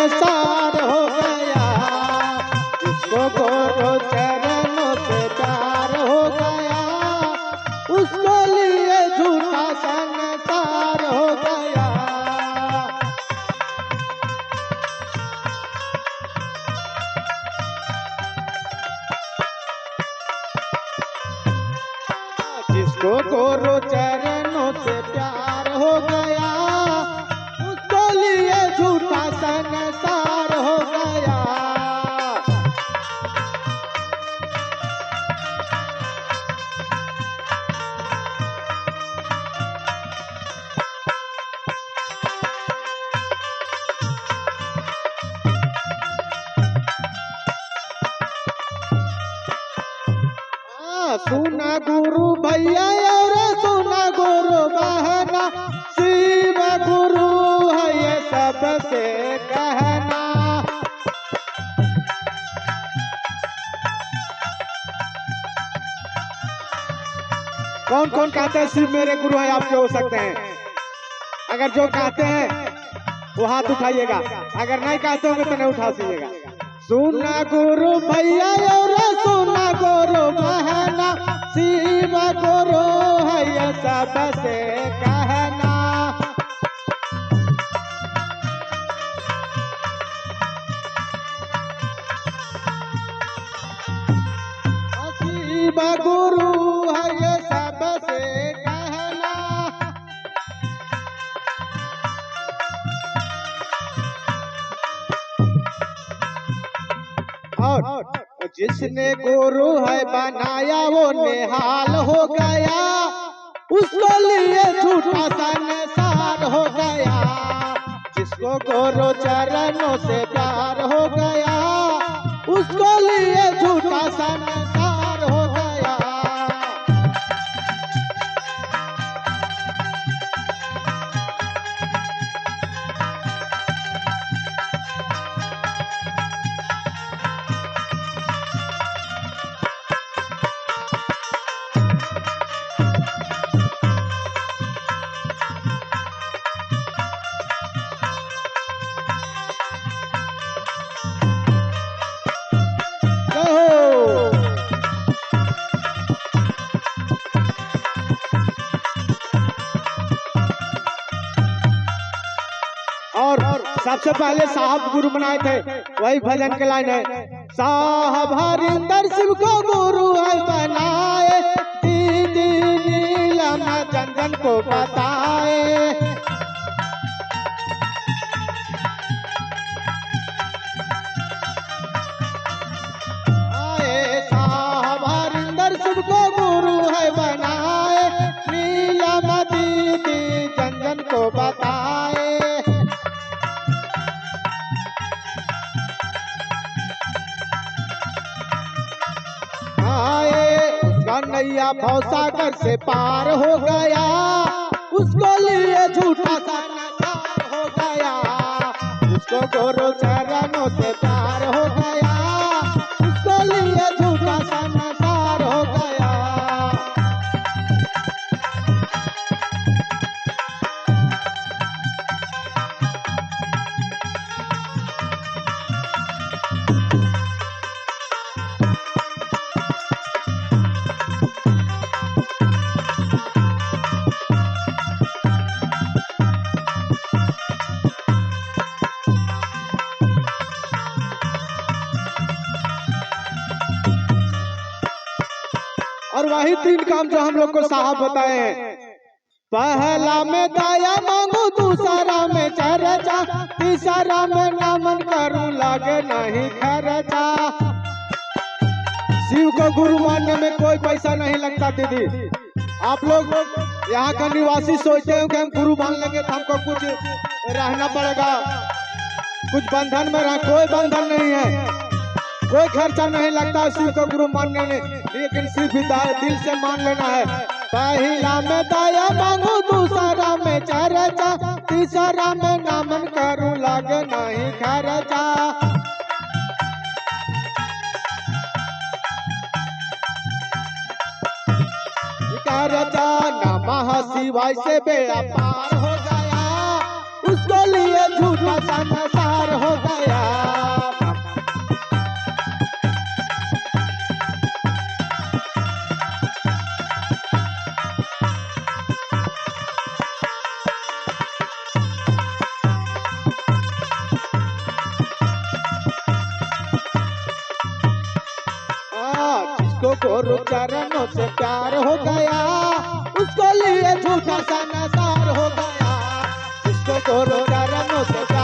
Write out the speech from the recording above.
संसार हो गया, जिसको गुरु चरणों से प्यार हो गया, उसको लिए झूठा संसार हो गया। जिसको गुरु चरणों से प्यार हो गया, उसको लिए झूठा संसार हो गया। सुना गुरु भैया और सुना गुरु बहना, शिव गुरु है ये सबसे कहना। कौन कौन कहते हैं शिव मेरे गुरु है आपके हो सकते हैं? अगर जो कहते हैं वो हाथ उठाइएगा, अगर नहीं कहते होंगे तो नहीं उठा सीएगा। सुना गुरु भैया और सुना गुरु बहना, शिव गुरु है ये सबसे कहना। शिव गुरु है ये सबसे कहना। और जिसने गुरु है बनाया वो निहाल हो गया, उसको लिए झूठा संसार हो गया। जिसको गुरु चरणों से प्यार हो गया, उसको लिए झूठा संसार हो गया। और सबसे पहले साहब गुरु बनाए थे, वही भजन के लाइन है। साहब हरिंदर शिव को गुरु है बनाए, दीदी नीलम चंदन को बताए। साहब हरिंदर शिव को गुरु है बनाए, नीलम दीदी चंदन को बताए। नैया भवसागर से पार हो गया, उसको लिए झूठा संसार हो गया। उसको गुरु चरणों से प्यार हो गया, उसको लिए झूठा संसार हो गया। और वही तीन काम जो हम लोग को साहब बताए हैं। पहला में दया मांगू, दूसरा में चर्चा, तीसरा में नमन करूं लागे नहीं खर्चा। शिव को गुरु मानने में कोई पैसा नहीं लगता दीदी। आप लोग यहाँ का निवासी सोचते हैं कि हम गुरु मान लेंगे तो हमको कुछ रहना पड़ेगा, कुछ बंधन में रह। कोई बंधन नहीं है, कोई खर्चा नहीं लगता शिव को गुरु मानने में, लेकिन सिर्फ दिल से मान लेना है। पहला में दया मांगू, दूसरा में चर्चा, तीसरा में नमन करूं लागे नहीं खर्चा। खर्चा नमः शिवाय से बेड़ा पार हो गया, उसको लिए झूठा संसार हो गया। गुरु चरणों से प्यार हो गया, उसको लिए झूठा सा नसार हो गया, जिसको गुरु चरणों से